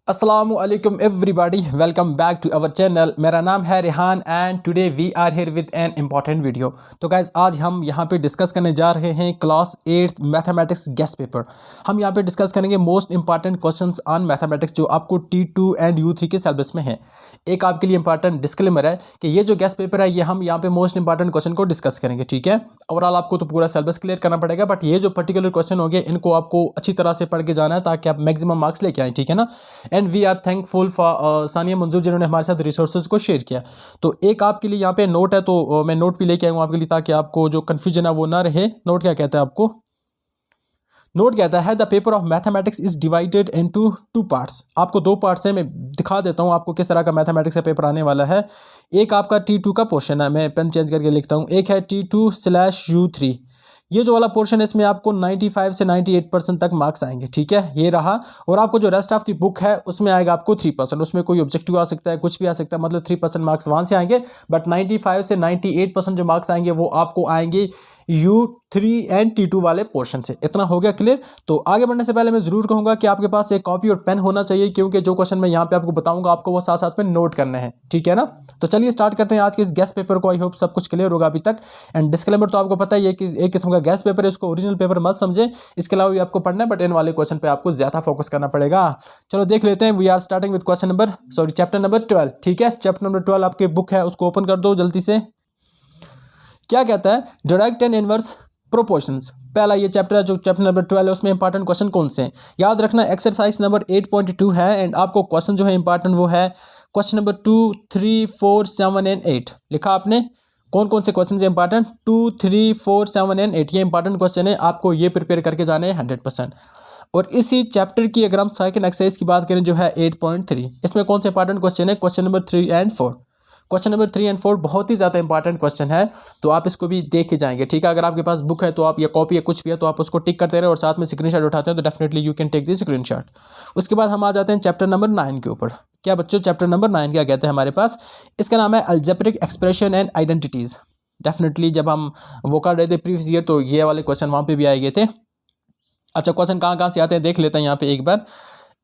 Assalamualaikum everybody, welcome back to our channel। मेरा नाम है Rehan and today we are here with an important video. तो guys आज हम यहाँ पे डिस्कस करने जा रहे हैं क्लास 8 मैथमेटिक्स गेस्ट पेपर। हम यहाँ पे डिस्कस करेंगे most important questions on mathematics जो आपको T2 एंड U3 के सिलेबस में है। एक आपके लिए इंपॉर्टेंट डिस्क्लेमर है कि ये जो गेस्ट पेपर है ये हम यहाँ पे मोस्ट इंपॉर्टेंट क्वेश्चन को डिस्कस करेंगे, ठीक है। ओवरऑल आपको तो पूरा सिलेबस क्लियर करना पड़ेगा, बट ये जो पर्टिकुलर क्वेश्चन हो गए इनको आपको अच्छी तरह से पढ़ के जाना है ताकि आप मैक्सिमम मार्क्स लेके आए, ठीक है ना। And we are thankful for Sania Manzoor जिन्होंने हमारे साथ रिसोर्सेज को शेयर किया। तो एक आपके लिए यहाँ पे नोट है, तो मैं नोट भी लेके आऊँ आपके लिए ताकि आपको जो कन्फ्यूजन है वो ना रहे। नोट क्या कहता है आपको? नोट कहता है the paper of mathematics is divided into two parts. आपको दो पार्ट्स हैं, मैं दिखा देता हूँ आपको किस तरह का मैथमेटिक्स का पेपर आने वाला है। एक आपका T2 का पोर्शन है, मैं पेन चेंज करके लिखता हूँ। एक है T2/U3। ये जो वाला पोर्शन है इसमें आपको 95 से 98% तक मार्क्स आएंगे, ठीक है, ये रहा। और आपको जो रेस्ट ऑफ द बुक है उसमें आएगा आपको 3%। उसमें कोई ऑब्जेक्टिव आ सकता है, कुछ भी आ सकता है, मतलब 3% मार्क्स वहाँ से आएंगे। बट 95 से 98% जो मार्क्स आएंगे वो आपको आएंगे U3 एंड T2 वाले पोर्शन से। इतना हो गया क्लियर। तो आगे बढ़ने से पहले मैं ज़रूर कहूँगा कि आपके पास एक कॉपी और पेन होना चाहिए, क्योंकि जो क्वेश्चन मैं यहाँ पे आपको बताऊँगा आपको वो साथ साथ में नोट करने हैं, ठीक है ना। तो चलिए स्टार्ट करते हैं आज के इस गेस्ट पेपर को। आई होप सब कुछ क्लियर होगा अभी तक। एंड डिस्क्लेमर तो आपको पता है, ये कि एक किस्म का गेस्ट पेपर है, इसको ओरिजिनल पेपर मत समझे। इसके अलावा भी आपको पढ़ना है, बट इन वाले क्वेश्चन पे आपको ज़्यादा फोकस करना पड़ेगा। चलो देख लेते हैं। We are starting with chapter number 12, ठीक है। चैप्टर नंबर 12 आपके बुक है, उसको ओपन कर दो जल्दी से। क्या कहता है? Direct and inverse proportions. पहला ये चैप्टर है जो चैप्टर नंबर 12 है, उसमें इंपॉर्टेंट क्वेश्चन कौन से हैं याद रखना। एक्सरसाइज नंबर 8.2 है एंड आपको क्वेश्चन जो है इंपॉर्टेंट वो है क्वेश्चन नंबर 2, 3, 4, 7 एंड 8। लिखा आपने? कौन कौन से क्वेश्चन है इंपॉर्टेंट? 2, 3, 4, 7 एंड 8 ये इंपॉर्टेंट क्वेश्चन है, आपको ये प्रिपेयर करके जाने हैं 100%। और इसी चैप्टर की अगर हम सेकंड एक्सरसाइज की बात करें जो है 8.3, इसमें कौन से इंपॉर्टेंट क्वेश्चन है? Question number 3 and 4। Question number 3 and 4 बहुत ही ज़्यादा इंपॉर्टेंट क्वेश्चन है, तो आप इसको भी देख के जाएंगे, ठीक है। अगर आपके पास बुक है तो आप या कॉपी या कुछ भी है तो आप उसको टिक करते रहे और साथ में स्क्रीनशॉट उठाते हैं तो definitely you can take the screenshot. उसके बाद हम आ जाते हैं चैप्टर नंबर 9 के ऊपर। क्या बच्चों, चैप्टर नंबर 9 क्या कहते हैं हमारे पास? इसका नाम है algebraic expression and identities. Definitely जब हम वो कर रहे थे प्रीवियस ईयर तो ये वाले क्वेश्चन वहाँ पे भी आए गए थे। अच्छा, क्वेश्चन कहाँ कहाँ से आते हैं देख लेते हैं यहाँ पे एक बार।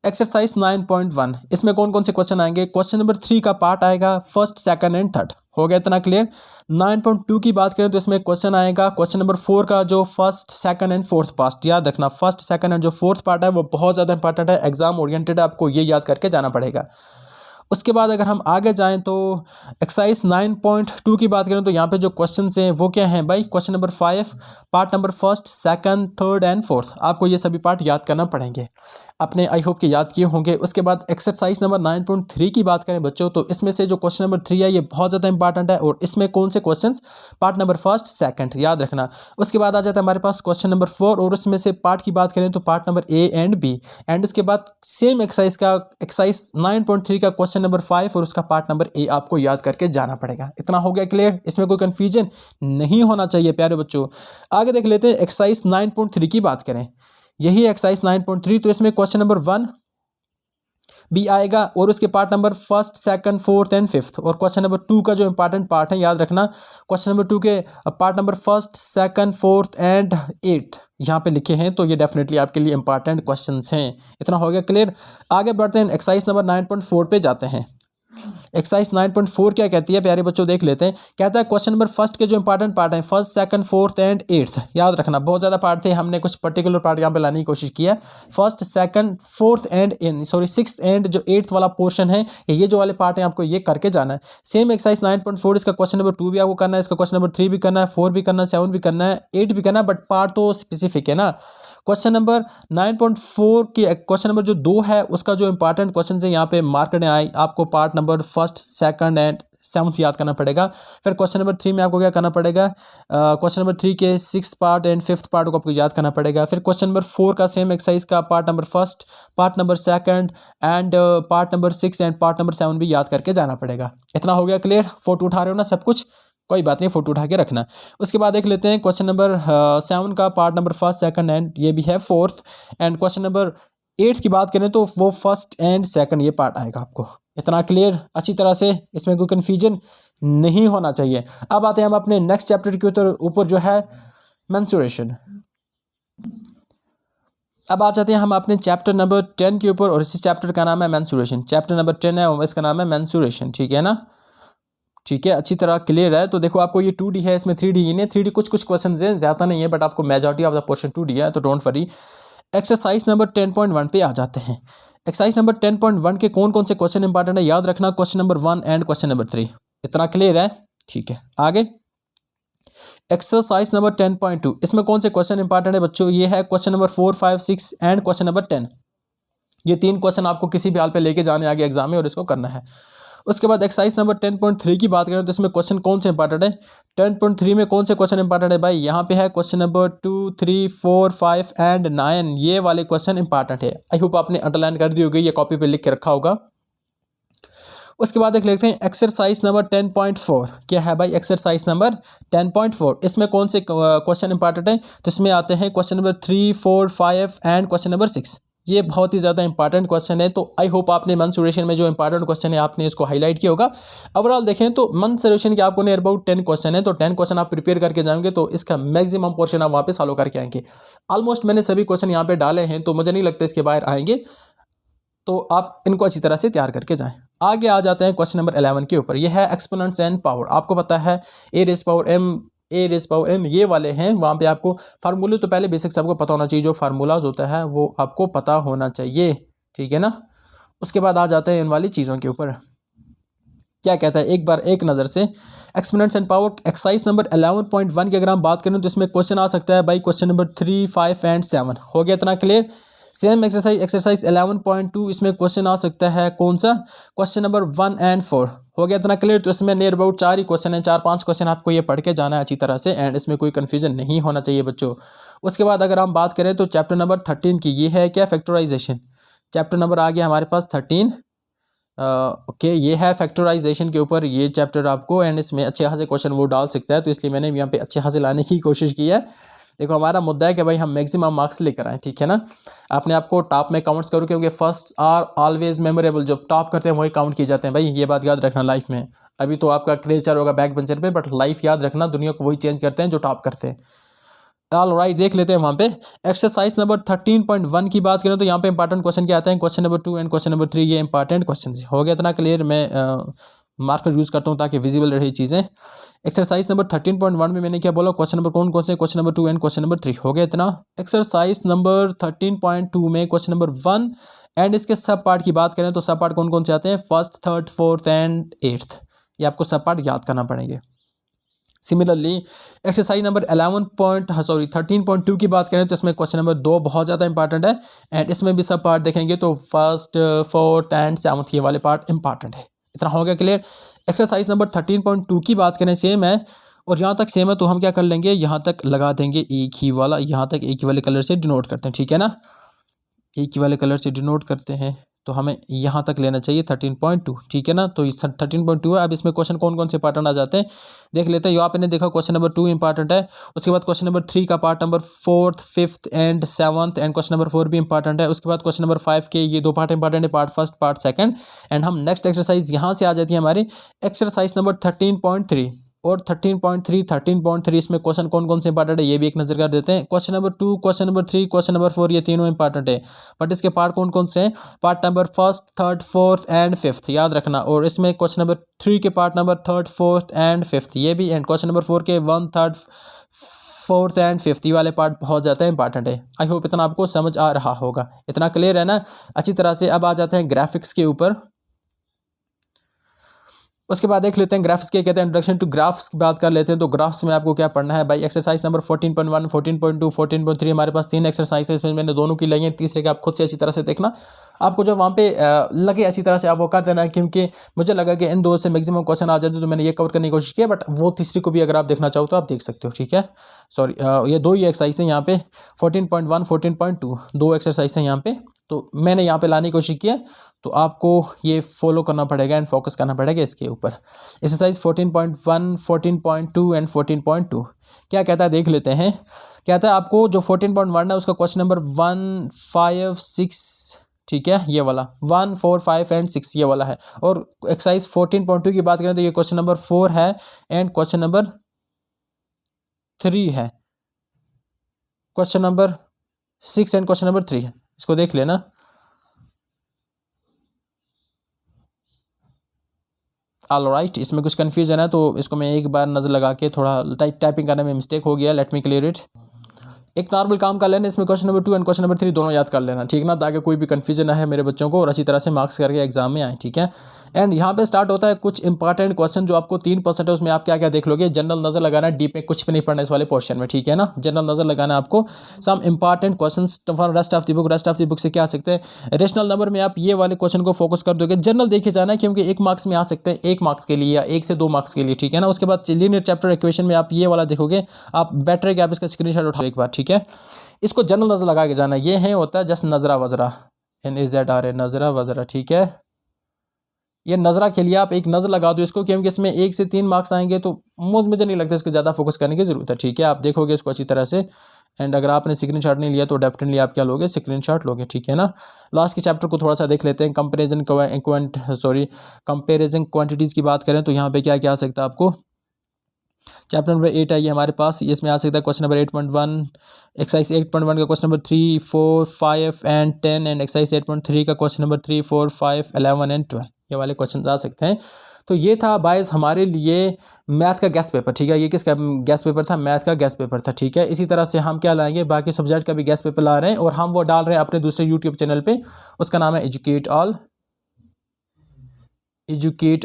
एक्सरसाइज 9.1, इसमें कौन कौन से क्वेश्चन आएंगे? क्वेश्चन नंबर 3 का पार्ट आएगा फर्स्ट, सेकंड एंड थर्ड। हो गया इतना क्लियर। 9.2 की बात करें तो इसमें क्वेश्चन आएगा क्वेश्चन नंबर 4 का जो first, second and fourth part. याद रखना फर्स्ट, सेकंड एंड जो फोर्थ पार्ट है वो बहुत ज़्यादा इंपॉर्टेंट है, एग्जाम ओरिएंटेड है, आपको ये याद करके जाना पड़ेगा। उसके बाद अगर हम आगे जाएं तो एक्सरसाइज 9.2 की बात करें तो यहाँ पे जो क्वेश्चन हैं वो क्या हैं भाई? Question number 5, part number first, second, third and fourth. आपको ये सभी पार्ट याद करना पड़ेंगे, अपने आई होप के याद किए होंगे। उसके बाद एक्सरसाइज नंबर 9.3 की बात करें बच्चों तो इसमें से जो क्वेश्चन नंबर 3 है ये बहुत ज़्यादा इंपॉर्टेंट है, और इसमें कौन से questions? Part number first, second, याद रखना। उसके बाद आ जाता है हमारे पास क्वेश्चन नंबर 4, और उसमें से पार्ट की बात करें तो part number A and B. And उसके बाद सेम एक्सरसाइज 9.3 का क्वेश्चन नंबर 5 और उसका पार्ट नंबर ए आपको याद करके जाना पड़ेगा। इतना हो गया क्लियर? इसमें कोई कन्फ्यूजन नहीं होना चाहिए प्यारे बच्चों। आगे देख लेते हैं एक्सरसाइज 9.3 की बात करें। यही एक्सरसाइज 9.3, तो इसमें क्वेश्चन नंबर 1 भी आएगा और उसके part number first, second, fourth and fifth. और क्वेश्चन नंबर 2 का जो इंपॉर्टेंट पार्ट है याद रखना, क्वेश्चन नंबर 2 के part number first, second, fourth and 8 यहाँ पे लिखे हैं, तो ये डेफिनेटली आपके लिए इंपॉर्टेंट क्वेश्चंस हैं। इतना हो गया क्लियर। आगे बढ़ते हैं, एक्सरसाइज नंबर 9.4 पे जाते हैं। एक्सरसाइज 9.4 क्या कहती है प्यारे बच्चों देख लेते हैं। कहता है क्वेश्चन नंबर फर्स्ट के जो इंपॉर्टेंट पार्ट हैं first, second, fourth and eighth, याद रखना बहुत ज़्यादा पार्ट थे, हमने कुछ पर्टिकुलर पार्ट यहाँ पे लाने की कोशिश की है। First, second, fourth and sixth and जो एट्थ वाला पोर्शन है, ये जो वाले पार्ट हैं आपको ये करके जाना है। सेम एक्सरसाइज 9.4 इसका क्वेश्चन नंबर 2 भी आपको करना है, इसका क्वेश्चन नंबर 3 भी करना है, 4 भी करना है, 7 भी करना है, 8 भी करना है, बट पार्ट तो स्पेसिफिक है ना। क्वेश्चन नंबर 9.4 की क्वेश्चन नंबर जो 2 है उसका जो इंपॉर्टेंट क्वेश्चन है यहाँ पे मार्क करने आए, आपको part number first, second and seventh याद करना पड़ेगा। फिर क्वेश्चन नंबर 3 में आपको क्या करना पड़ेगा? क्वेश्चन नंबर 3 के sixth part and fifth part को आपको याद करना पड़ेगा। फिर क्वेश्चन नंबर 4 का सेम एक्सरसाइज का part number first, part number second and part number 6 and part number 7 भी याद करके जाना पड़ेगा। इतना हो गया क्लियर? फोटो उठा रहे हो ना सब कुछ? कोई बात नहीं, फोटो उठा के रखना। उसके बाद देख लेते हैं क्वेश्चन नंबर 7 का part number first, second and ये भी है फोर्थ। एंड क्वेश्चन नंबर 8 की बात करें तो वो फर्स्ट एंड सेकंड ये पार्ट आएगा आपको। इतना क्लियर अच्छी तरह से? इसमें कोई कन्फ्यूजन नहीं होना चाहिए। अब आते हैं हम अपने नेक्स्ट चैप्टर के ऊपर जो है मेंसुरेशन। अब आ जाते हैं हम अपने चैप्टर नंबर 10 के ऊपर, और इस चैप्टर का नाम है मेंसुरेशन। चैप्टर नंबर 10 है और इसका नाम है मेंसुरेशन, ठीक है ना। ठीक है, अच्छी तरह क्लियर है। तो देखो आपको ये 2D है, इसमें 3D ही नहीं, 3D कुछ क्वेश्चन हैं, ज़्यादा नहीं है, बट आपको majority of the portion 2D है, तो डोंट वरी। एक्सरसाइज नंबर 10.1 पे आ जाते हैं। एक्सरसाइज नंबर 10.1 के कौन कौन से क्वेश्चन इंपॉर्टेंट है याद रखना, question number 1 and question number 3। इतना क्लियर है, ठीक है। आगे एक्सरसाइज नंबर 10.2, इसमें कौन से क्वेश्चन इंपॉर्टेंट है बच्चों, ये है question number 4, 5, 6 and question number 10। ये 3 क्वेश्चन आपको किसी भी हाल पे लेके जाने आगे एग्जाम में, और इसको करना है। उसके बाद एक्सरसाइज नंबर 10.3 की बात करें तो इसमें क्वेश्चन कौन से इंपॉर्टेंट है। 10.3 में कौन से क्वेश्चन इंपॉर्टेंट है भाई, यहाँ पे है क्वेश्चन नंबर 2, 3, 4, 5 एंड 9। ये वाले क्वेश्चन इंपॉर्टेंट है। आई होप आपने अंडरलाइन कर दी होगी, ये कॉपी पे लिख के रखा होगा। उसके बाद देख लेते हैं एक्सरसाइज नंबर 10.4। क्या है भाई एक्सरसाइज नंबर 10.4, इसमें कौन से क्वेश्चन इंपॉर्टेंट है, तो इसमें आते हैं question number 3, 4, 5 and question number 6। ये बहुत ही ज़्यादा इंपॉर्टेंट क्वेश्चन है, तो आई होप आपने मेंसुरेशन में जो इंपॉर्टेंट क्वेश्चन है आपने इसको हाईलाइट किया होगा। ओवरऑल देखें तो मेंसुरेशन के आपको नियर अबाउट 10 क्वेश्चन है, तो 10 क्वेश्चन आप प्रिपेयर करके जाएंगे तो इसका मैक्सिमम पोर्शन आप वहाँ पे सॉल्व करके आएंगे। ऑलमोस्ट मैंने सभी क्वेश्चन यहाँ पे डाले हैं, तो मुझे नहीं लगता इसके बाहर आएंगे, तो आप इनको अच्छी तरह से तैयार करके जाएं। आगे आ जाते हैं क्वेश्चन नंबर 11 के ऊपर। यह है एक्सपोनेंट्स एंड पावर। आपको पता है ए रेज़ पावर एम, ए रेज़ पावर एन, ये वाले हैं। वहाँ पे आपको फार्मूले तो पहले बेसिक्स आपको पता होना चाहिए, जो फार्मूलाज होता है वो आपको पता होना चाहिए, ठीक है ना। उसके बाद आ जाते हैं इन वाली चीज़ों के ऊपर। क्या कहता है एक बार एक नज़र से exponents and power exercise number 11.1 की अगर हम बात करें तो इसमें क्वेश्चन आ सकता है भाई क्वेश्चन नंबर 3, 5 एंड 7। हो गया इतना क्लियर। सेम एक्सरसाइज 11.2, इसमें क्वेश्चन आ सकता है कौन सा, क्वेश्चन नंबर 1 एंड 4। हो गया इतना क्लियर। तो इसमें नियर अबाउट 4 ही क्वेश्चन है, 4-5 क्वेश्चन आपको ये पढ़ के जाना है अच्छी तरह से, एंड इसमें कोई कन्फ्यूजन नहीं होना चाहिए बच्चों। उसके बाद अगर हम बात करें तो चैप्टर नंबर 13 की, ये है क्या फैक्टराइजेशन। चैप्टर नंबर आ गया हमारे पास 13। ओके, ये है फैक्टराइजेशन के ऊपर ये चैप्टर आपको, एंड इसमें अच्छे खासे क्वेश्चन वो डाल सकता है, तो इसलिए मैंने यहाँ पे अच्छे खासे लाने की कोशिश की है। देखो हमारा मुद्दा है कि भाई हम मैक्सिमम मार्क्स लेकर आए, ठीक है ना। अपने आप को टॉप में काउंट्स करो, क्योंकि फर्स्ट आर ऑलवेज मेमोरेबल। जो टॉप करते हैं वही काउंट किए जाते हैं भाई, ये बात याद रखना लाइफ में। अभी तो आपका क्रेज चल होगा बैक बेंचर पे, बट लाइफ याद रखना, दुनिया को वही चेंज करते हैं जो टॉप करते हैं। ऑल राइट, देख लेते हैं वहाँ पे एक्सरसाइज नंबर 13.1 की बात करें तो यहाँ पे इंपॉर्टेंट क्वेश्चन क्या आते हैं, question number 2 and question number 3। ये इंपॉर्टेंट क्वेश्चन हो गया इतना क्लियर। मैं मार्कर यूज़ करता हूँ ताकि विजिबल रहे चीज़ें। एक्सरसाइज नंबर 13.1 में मैंने क्या बोला, क्वेश्चन नंबर कौन कौन से, question number 2 and question number 3। हो गया इतना। एक्सरसाइज नंबर 13.2 में क्वेश्चन नंबर 1 एंड इसके सब पार्ट की बात करें तो सब पार्ट कौन कौन से आते हैं, first, third, fourth and 8th। ये आपको सब पार्ट याद करना पड़ेंगे। सिमिलरली एक्सरसाइज नंबर 13.2 की बात करें तो इसमें क्वेश्चन नंबर 2 बहुत ज़्यादा इंपॉर्टेंट है, एंड इसमें भी सब पार्ट देखेंगे तो फर्स्ट, फोर्थ एंड 7th ये वाले पार्ट इंपॉर्टेंट है। इतना हो गया क्लियर। एक्सरसाइज नंबर 13.2 की बात करें सेम है, और जहाँ तक सेम है तो हम क्या कर लेंगे, यहाँ तक लगा देंगे एक ही वाला, यहाँ तक एक ही वाले कलर से डिनोट करते हैं, ठीक है ना। एक ही वाले कलर से डिनोट करते हैं, तो हमें यहाँ तक लेना चाहिए 13.2, ठीक है ना। तो इस 13.2 है। अब इसमें क्वेश्चन कौन कौन से इंपॉर्टेंट आ जाते हैं देख लेते हैं। यहाँ पे ने देखा क्वेश्चन नंबर 2 इंपॉर्टेंट है। उसके बाद क्वेश्चन नंबर 3 का part number 4th, 5th and 7th, and question number 4 भी इंपॉर्टेंट है। उसके बाद क्वेश्चन नंबर 5 के ये 2 पार्ट इंपॉर्टेंट है, part first, part second. And हम नेक्स्ट एक्सरसाइज यहाँ से आ जाती है हमारी एक्सरसाइज नंबर 13.3 और 13.3 इसमें क्वेश्चन कौन कौन से इंपॉर्टेंट है ये भी एक नजर कर देते हैं। Question number 2, question number 3, question number 4 ये तीनों इंपॉर्टेंट है, बट इसके पार्ट कौन कौन से हैं, part number first, third, fourth and 5th याद रखना। और इसमें क्वेश्चन नंबर 3 के part number third, fourth and 5th ये भी, एंड क्वेश्चन नंबर 4 के 1, 3, 4th एंड 5th ये वाले पार्ट बहुत ज़्यादा इंपॉर्टेंट है। आई होप इतना आपको समझ आ रहा होगा, इतना क्लियर है ना अच्छी तरह से। अब आ जाते हैं ग्राफिक्स के ऊपर। उसके बाद देख लेते हैं ग्राफ्स के कहते हैं, इंट्रोडक्शन टू ग्राफ्स की बात कर लेते हैं। तो ग्राफ्स में आपको क्या पढ़ना है भाई, एक्सरसाइज नंबर 14.1, 14.2, 14.3 हमारे पास 3 एक्सरसाइज है। इसमें मैंने दोनों की लाई है, तीसरे के आप खुद से अच्छी तरह से देखना, आपको जो वहाँ पे लगे अच्छी तरह से आप वो कर देना है, क्योंकि मुझे लगा कि इन दो से मैक्सिमम क्वेश्चन आ जाते तो मैंने ये कवर करने की कोशिश किया, बट वो तीसरी को भी अगर आप देखना चाहो तो आप देख सकते हो, ठीक है। सॉरी, ये 2 ही एक्सरसाइज हैं यहाँ पे, 14.1, 14.2 2 एक्सरसाइज हैं यहाँ पे, तो मैंने यहाँ पे लाने की कोशिश की है। तो आपको ये फॉलो करना पड़ेगा एंड फोकस करना पड़ेगा इसके ऊपर। एक्सरसाइज 14.1, 14.2 एंड 14.2 क्या कहता है देख लेते हैं। कहता है आपको जो 14.1 है उसका क्वेश्चन नंबर 1, 5, 6, ठीक है, ये वाला 1, 4, 5 एंड 6 ये वाला है। और एक्सरसाइज 14.2 की बात करें तो ये क्वेश्चन नंबर 4 है एंड क्वेश्चन नंबर 3 है, question number 6 and question number 3 है, इसको देख लेना। ऑल राइट, इसमें कुछ कन्फ्यूजन है तो इसको मैं एक बार नज़र लगा के, थोड़ा टाइपिंग करने में मिस्टेक हो गया, लेट मी क्लियर इट। एक नॉर्मल काम कर लेना, इसमें question number 2 and question number 3 दोनों याद कर लेना, ठीक ना, ताकि कोई भी कंफ्यूजन ना है मेरे बच्चों को और अच्छी तरह से मार्क्स करके एग्जाम में आए, ठीक है। एंड यहाँ पे स्टार्ट होता है कुछ इंपॉर्टेंट क्वेश्चन जो आपको 3% है, उसमें आप क्या क्या देख लोगे। जनरल नजर लगाना है, डीप में कुछ भी नहीं पढ़ना इस वाले पोर्शन में, ठीक है ना। जनरल नजर लगाना है आपको, some important question for rest of the book. Rest of the book से क्या आ सकते हैं, रेशनल नंबर में आप ये वाले क्वेश्चन को फोकस कर दोगे। जनरल देखे जाना है क्योंकि 1 मार्क्स में आ सकते हैं, 1 मार्क्स के लिए या 1 से 2 मार्क्स के लिए, ठीक है ना। उसके बाद लीनियर चैप्टर इक्वेशन में आप ये वाला देखोगे, आप बेटर है कि आप इसका स्क्रीनशॉट उठाओ एक बार, ठीक है। इसको जनरल नजर लगा के जाना, ये है होता है जस्ट नजरा वजरा, NAZRA, नजरा वजरा, ठीक है। ये नजरा के लिए आप एक नज़र लगा दो इसको, क्योंकि इसमें 1 से 3 मार्क्स आएंगे तो मुझे नहीं लगता इसको ज़्यादा फोकस करने की ज़रूरत है, ठीक है। आप देखोगे इसको अच्छी तरह से। एंड अगर आपने स्क्रीनशॉट नहीं लिया तो डेफिनेटली आप क्या लोगे, स्क्रीनशॉट लोगे, ठीक है ना। लास्ट के चैप्टर को थोड़ा सा देख लेते हैं। कंपेरिजन क्वांटिटीज़ की बात करें तो यहाँ पे क्या क्या आ सकता है आपको। चैप्टर नंबर 8 है ये हमारे पास, इसमें आ सकता है क्वेश्चन नंबर 8.1, एक्सरसाइज 8.1 का question number 3, 4, 5 and 10, and exercise 8.3 का क्वेश्चन नंबर 3, 4, 5, 11 एंड 12, ये वाले क्वेश्चन आ सकते हैं। तो ये था बायस हमारे लिए मैथ का गेस्ट पेपर, ठीक है। ये किसका गेस्ट पेपर था, मैथ का गेस्ट पेपर था, ठीक है। इसी तरह से हम क्या लाएंगे, बाकी सब्जेक्ट का भी गेस्ट पेपर ला रहे हैं और हम वो डाल रहे हैं अपने दूसरे यूट्यूब चैनल पे, उसका नाम है एजुकेट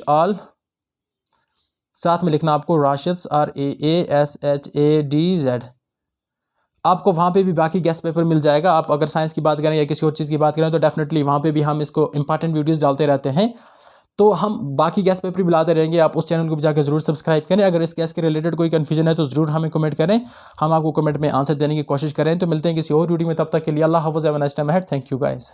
ऑल। साथ में लिखना आपको राशिद, RAASHADZ। आपको वहाँ पे भी बाकी गेस्ट पेपर मिल जाएगा। आप अगर साइंस की बात करें या किसी और चीज़ की बात करें तो डेफिनेटली वहाँ पे भी हम इसको इंपॉर्टेंट वीडियोस डालते रहते हैं। तो हम बाकी गेस्ट पेपर भी लाते रहेंगे। आप उस चैनल को भी जाकर जरूर सब्सक्राइब करें। अगर इस गैस के रिलेटेड कोई कन्फ्यूजन है तो ज़रूर हमें कमेंट करें, हम आपको कमेंट में आंसर देने की कोशिश करें। तो मिलते हैं किसी और वीडियो में, तब तक के लिए अल्लाह हाफ़िज़, have a nice time ahead. Thank you guys.